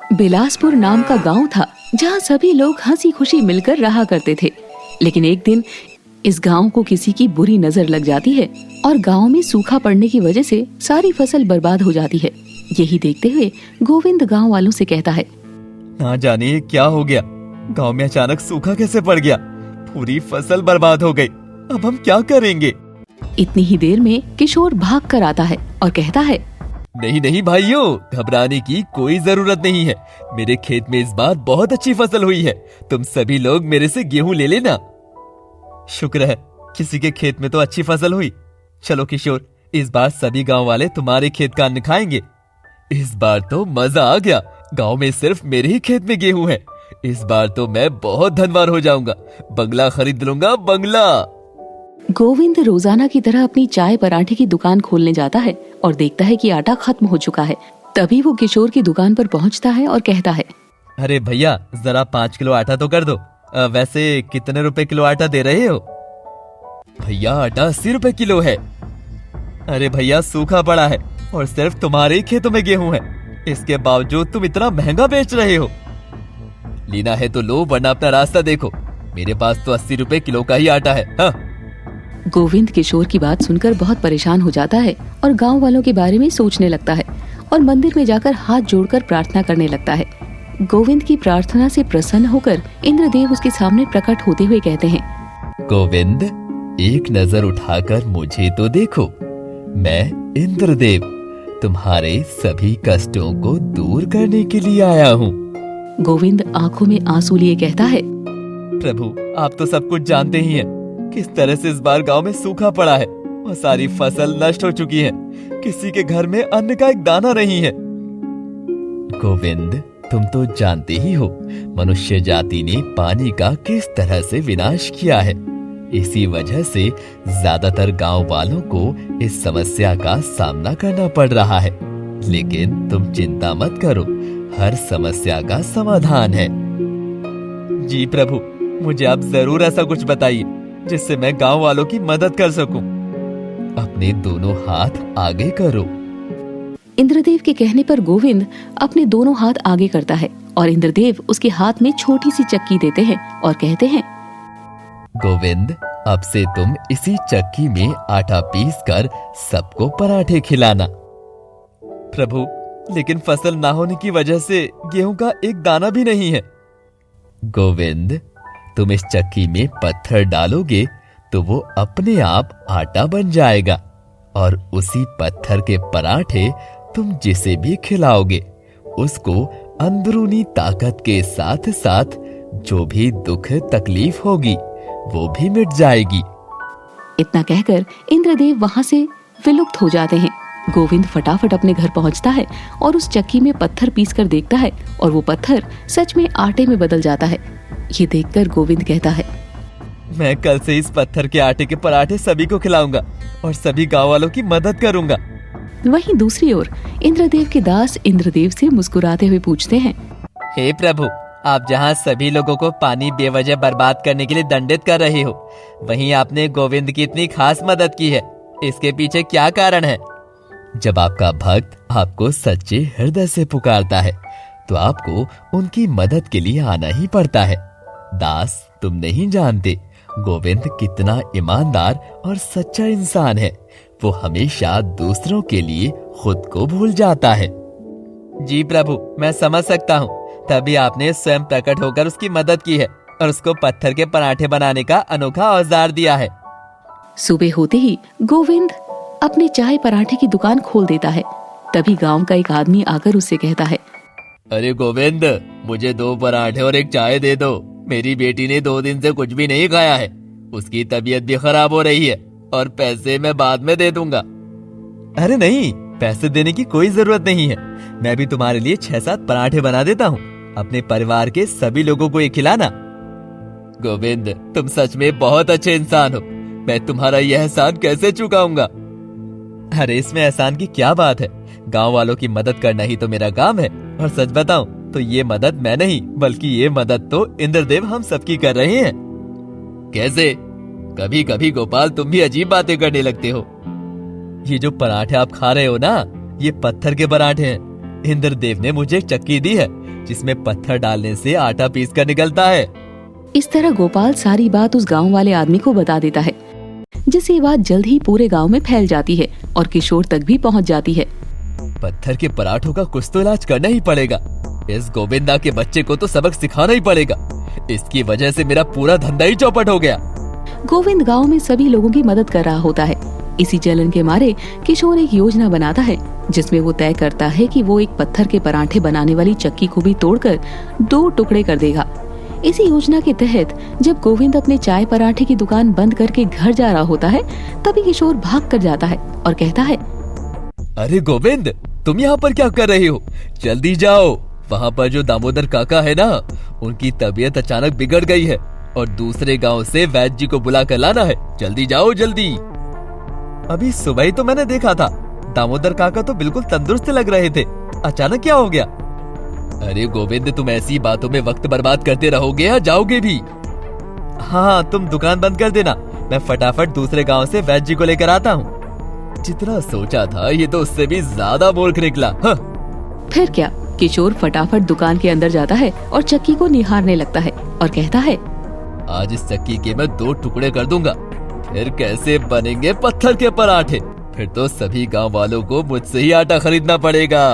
बिलासपुर नाम का गांव था जहां सभी लोग हंसी खुशी मिलकर रहा करते थे। लेकिन एक दिन इस गांव को किसी की बुरी नजर लग जाती है और गांव में सूखा पड़ने की वजह से सारी फसल बर्बाद हो जाती है। यही देखते हुए गोविंद गांव वालों से कहता है, ना जाने क्या हो गया, गांव में अचानक सूखा कैसे पड़ गया, पूरी फसल बर्बाद हो गई, अब हम क्या करेंगे। इतनी ही देर में किशोर भाग कर आता है और कहता है, नहीं नहीं भाइयों, घबराने की कोई जरूरत नहीं है। मेरे खेत में इस बार बहुत अच्छी फसल हुई है। तुम सभी लोग मेरे से गेहूं ले लेना। शुक्र है किसी के खेत में तो अच्छी फसल हुई। चलो किशोर, इस बार सभी गांव वाले तुम्हारे खेत का अन्न खाएंगे। इस बार तो मजा आ गया, गांव में सिर्फ मेरे ही खेत में गेहूं है। इस बार तो मैं बहुत धनवान हो जाऊंगा, बंगला खरीद लूंगा, बंगला। गोविंद रोजाना की तरह अपनी चाय पराठे की दुकान खोलने जाता है और देखता है कि आटा खत्म हो चुका है। तभी वो किशोर की दुकान पर पहुंचता है और कहता है, अरे भैया, जरा 5 किलो आटा तो कर दो। वैसे कितने रुपए किलो आटा दे रहे हो? भैया, आटा 80 रुपए किलो है। अरे भैया, सूखा पड़ा है और सिर्फ तुम्हारे ही खेतों में गेहूं है, इसके बावजूद तुम इतना महंगा बेच रहे हो। लेना है तो लो, वरना अपना रास्ता देखो। मेरे पास तो 80 रुपए किलो का ही आटा है। हाँ। गोविंद किशोर की बात सुनकर बहुत परेशान हो जाता है और गांव वालों के बारे में सोचने लगता है और मंदिर में जाकर हाथ जोड़कर प्रार्थना करने लगता है। गोविंद की प्रार्थना से प्रसन्न होकर इंद्रदेव उसके सामने प्रकट होते हुए कहते हैं, गोविंद, एक नजर उठाकर मुझे तो देखो। मैं इंद्रदेव तुम्हारे सभी कष्टों को दूर करने के लिए आया हूँ। गोविंद आंखों में आंसू लिए कहता है, प्रभु, आप तो सब कुछ जानते ही हैं किस तरह से इस बार गांव में सूखा पड़ा है और सारी फसल नष्ट हो चुकी है। किसी के घर में अन्न का एक दाना नहीं है। गोविंद, तुम तो जानते ही हो मनुष्य जाति ने पानी का किस तरह से विनाश किया है। इसी वजह से ज्यादातर गांव वालों को इस समस्या का सामना करना पड़ रहा है। लेकिन तुम चिंता मत करो, हर समस्या का समाधान है। जी प्रभु, मुझे आप जरूर ऐसा कुछ बताइए जिससे मैं गांव वालों की मदद कर सकूं। अपने दोनों हाथ आगे करो। इंद्रदेव के कहने पर गोविंद अपने दोनों हाथ आगे करता है और इंद्रदेव उसके हाथ में छोटी सी चक्की देते हैं और कहते हैं, गोविंद, अब से तुम इसी चक्की में आटा पीस कर सबको पराठे खिलाना। प्रभु, लेकिन फसल ना होने की वजह से गेहूं का एक दाना भी नहीं है। गोविंद, तुम इस चक्की में पत्थर डालोगे तो वो अपने आप आटा बन जाएगा और उसी पत्थर के पराठे तुम जिसे भी खिलाओगे उसको अंदरूनी ताकत के साथ साथ जो भी दुख तकलीफ होगी वो भी मिट जाएगी। इतना कहकर इंद्रदेव वहां से विलुप्त हो जाते हैं। गोविंद फटाफट अपने घर पहुंचता है और उस चक्की में पत्थर पीस कर देखता है और वो पत्थर सच में आटे में बदल जाता है। ये देखकर गोविंद कहता है, मैं कल से इस पत्थर के आटे के पराठे सभी को खिलाऊंगा और सभी गांव वालों की मदद करूंगा। वहीं दूसरी ओर इंद्रदेव के दास इंद्रदेव से मुस्कुराते हुए पूछते हैं, हे प्रभु, आप जहाँ सभी लोगों को पानी बेवजह बर्बाद करने के लिए दंडित कर रहे हो, वहीं आपने गोविंद की इतनी खास मदद की है। इसके पीछे क्या कारण है? जब आपका भक्त आपको सच्चे हृदय से पुकारता है तो आपको उनकी मदद के लिए आना ही पड़ता है। दास, तुम नहीं जानते गोविंद कितना ईमानदार और सच्चा इंसान है। वो हमेशा दूसरों के लिए खुद को भूल जाता है। जी प्रभु, मैं समझ सकता हूँ, तभी आपने स्वयं प्रकट होकर उसकी मदद की है और उसको पत्थर के पराठे बनाने का अनोखा औजार दिया है। सुबह होते ही गोविंद अपने चाय पराठे की दुकान खोल देता है। तभी गांव का एक आदमी आकर उससे कहता है, अरे गोविंद, मुझे 2 पराठे और एक चाय दे दो। मेरी बेटी ने 2 दिन से कुछ भी नहीं खाया है, उसकी तबीयत भी खराब हो रही है और पैसे मैं बाद में दे दूंगा। अरे नहीं, पैसे देने की कोई जरूरत नहीं है। मैं भी तुम्हारे लिए 6-7 पराठे बना देता हूँ। अपने परिवार के सभी लोगों को ये खिलाना। गोविंद, तुम सच में बहुत अच्छे इंसान हो। मैं तुम्हारा यह एहसान कैसे चुकाऊंगा? अरे इसमें एहसान की क्या बात है, गांव वालों की मदद करना ही तो मेरा काम है। और सच बताऊं तो ये मदद मैं नहीं बल्कि ये मदद तो इंद्रदेव हम सबकी कर रहे हैं। कैसे? कभी कभी गोपाल, तुम भी अजीब बातें करने लगते हो। ये जो पराठे आप खा रहे हो ना, ये पत्थर के पराठे हैं। इंद्रदेव ने मुझे चक्की दी है जिसमें पत्थर डालने से आटा पीस कर निकलता है। इस तरह गोपाल सारी बात उस गांव वाले आदमी को बता देता है, जिससे ये बात जल्द ही पूरे गांव में फैल जाती है और किशोर तक भी पहुंच जाती है। पत्थर के पराठों का कुछ तो इलाज करना ही पड़ेगा। इस गोविंदा के बच्चे को तो सबक सिखाना ही पड़ेगा। इसकी वजह से मेरा पूरा धंधा ही चौपट हो गया। गोविंद गांव में सभी लोगों की मदद कर रहा होता है। इसी जलन के मारे किशोर एक योजना बनाता है, जिसमें वो तय करता है कि वो एक पत्थर के पराठे बनाने वाली चक्की को भी तोड़कर 2 टुकड़े कर देगा। इसी योजना के तहत जब गोविंद अपने चाय पराठे की दुकान बंद करके घर जा रहा होता है, तभी किशोर भाग कर जाता है और कहता है, अरे गोविंद, तुम यहाँ पर क्या कर रहे हो? जल्दी जाओ। वहाँ पर जो दामोदर काका है ना, उनकी तबीयत अचानक बिगड़ गई है और दूसरे गांव से वैद्य जी को बुला कर लाना है। जल्दी जाओ जल्दी। अभी सुबह ही तो मैंने देखा था, दामोदर काका तो बिल्कुल तंदुरुस्त लग रहे थे। अचानक क्या हो गया? अरे गोविंद, तुम ऐसी बातों में वक्त बर्बाद करते रहोगे या जाओगे भी? हाँ, तुम दुकान बंद कर देना, मैं फटाफट दूसरे गांव से वैद्य जी को लेकर आता हूँ। जितना सोचा था ये तो उससे भी ज्यादा मूर्ख निकला। हाँ। फिर क्या, किशोर फटाफट दुकान के अंदर जाता है और चक्की को निहारने लगता है और कहता है, आज इस चक्की के मैं 2 टुकड़े कर दूंगा, फिर कैसे बनेंगे पत्थर के पराठे? फिर तो सभी गांव वालों को मुझसे ही आटा खरीदना पड़ेगा।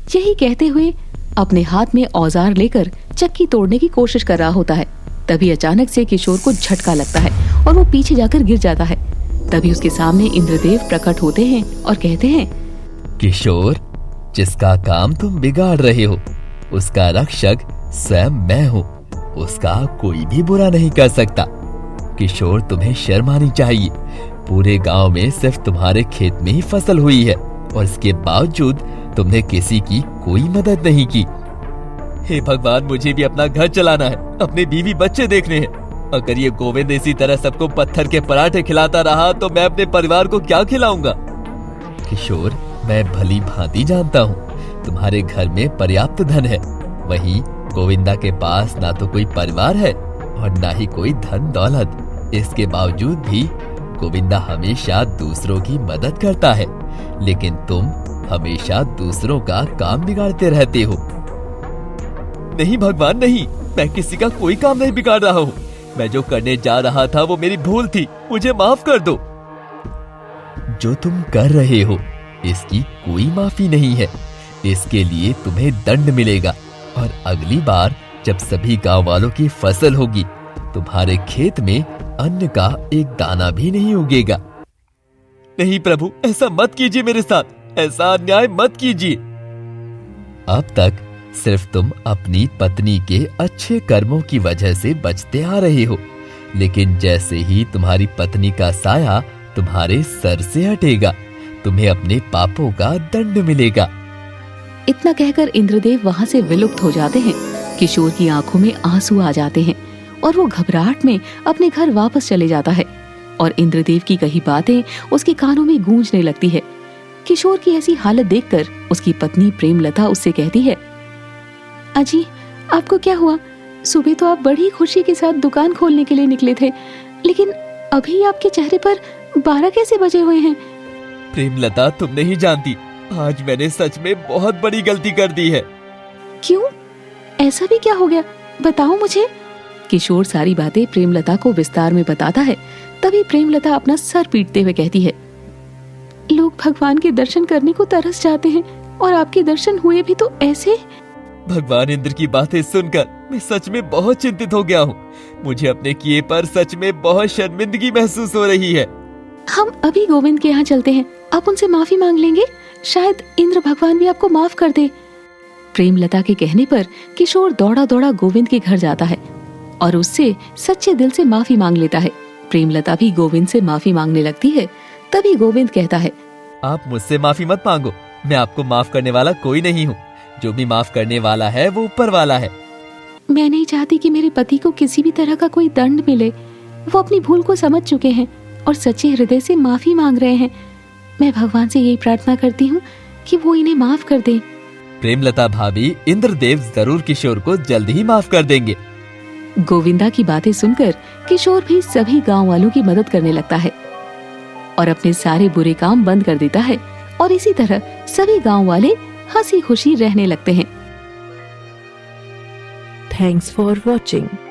यही कहते हुए अपने हाथ में औजार लेकर चक्की तोड़ने की कोशिश कर रहा होता है। तभी अचानक से किशोर को झटका लगता है और वो पीछे जाकर गिर जाता है। तभी उसके सामने इंद्रदेव प्रकट होते हैं और कहते हैं, किशोर, जिसका काम तुम बिगाड़ रहे हो उसका रक्षक स्वयं मैं हूँ। उसका कोई भी बुरा नहीं कर सकता। किशोर, तुम्हें शर्म आनी चाहिए। पूरे गांव में सिर्फ तुम्हारे खेत में ही फसल हुई है और इसके बावजूद तुमने किसी की कोई मदद नहीं की। हे भगवान, मुझे भी अपना घर चलाना है, अपने बीवी बच्चे देखने हैं। अगर ये गोविंद इसी तरह सबको पत्थर के पराठे खिलाता रहा तो मैं अपने परिवार को क्या खिलाऊंगा? किशोर, मैं भली भांति जानता हूँ तुम्हारे घर में पर्याप्त धन है। वहीं गोविंदा के पास ना तो कोई परिवार है और ना ही कोई धन दौलत। इसके बावजूद भी गोविंदा हमेशा दूसरों की मदद करता है, लेकिन तुम हमेशा दूसरों का काम बिगाड़ते रहते हो। नहीं भगवान, नहीं, मैं किसी का कोई काम नहीं बिगाड़ रहा हूँ। मैं जो करने जा रहा था वो मेरी भूल थी, मुझे माफ कर दो। जो तुम कर रहे हो इसकी कोई माफी नहीं है। इसके लिए तुम्हें दंड मिलेगा और अगली बार जब सभी गांव वालों की फसल होगी, तुम्हारे खेत में अन्न का एक दाना भी नहीं उगेगा। नहीं प्रभु, ऐसा मत कीजिए मेरे साथ, ऐसा अन्याय मत कीजिए। अब तक सिर्फ तुम अपनी पत्नी के अच्छे कर्मों की वजह से बचते आ रहे हो, लेकिन जैसे ही तुम्हारी पत्नी का साया तुम्हारे सर से हटेगा, तुम्हें अपने पापों का दंड मिलेगा। इतना कहकर इंद्रदेव वहाँ से विलुप्त हो जाते हैं। किशोर की आंखों में आंसू आ जाते हैं और वो घबराहट में अपने घर वापस चले जाता है और इंद्रदेव की कही बातें उसके कानों में गूंजने लगती है। किशोर की ऐसी हालत देखकर उसकी पत्नी प्रेमलता उससे कहती है, अजी, आपको क्या हुआ? सुबह तो आप बड़ी खुशी के साथ दुकान खोलने के लिए निकले थे, लेकिन अभी आपके चेहरे पर 12 कैसे बजे हुए हैं? प्रेमलता, तुम नहीं जानती, आज मैंने सच में बहुत बड़ी गलती कर दी है। क्यों? ऐसा भी क्या हो गया? बताओ मुझे। किशोर सारी बातें प्रेमलता को विस्तार में बताता है। तभी प्रेमलता अपना सर पीटते हुए कहती है, लोग भगवान के दर्शन करने को तरस जाते हैं और आपके दर्शन हुए भी तो ऐसे। भगवान इंद्र की बातें सुनकर मैं सच में बहुत चिंतित हो गया हूँ। मुझे अपने किए पर सच में बहुत शर्मिंदगी महसूस हो रही है। हम अभी गोविंद के यहाँ चलते हैं, आप उनसे माफी मांग लेंगे, शायद इंद्र भगवान भी आपको माफ कर दे। प्रेमलता के कहने पर किशोर दौड़ा दौड़ा गोविंद के घर जाता है और उससे सच्चे दिल से माफी मांग लेता है। प्रेमलता भी गोविंद से माफी मांगने लगती है। तभी गोविंद कहता है, आप मुझसे माफी मत मांगो, मैं आपको माफ करने वाला कोई नहीं हूँ। जो भी माफ करने वाला है वो ऊपर वाला है। मैं नहीं चाहती कि मेरे पति को किसी भी तरह का कोई दंड मिले। वो अपनी भूल को समझ चुके हैं और सच्चे हृदय से माफी मांग रहे हैं। मैं भगवान से यही प्रार्थना करती हूँ कि वो इन्हें माफ कर दें। प्रेमलता भाभी, इंद्रदेव जरूर किशोर को जल्द ही माफ कर देंगे। गोविंदा की बातें सुनकर किशोर भी सभी गांव वालों की मदद करने लगता है और अपने सारे बुरे काम बंद कर देता है और इसी तरह सभी गांव वाले हंसी खुशी रहने लगते हैं। Thanks for watching.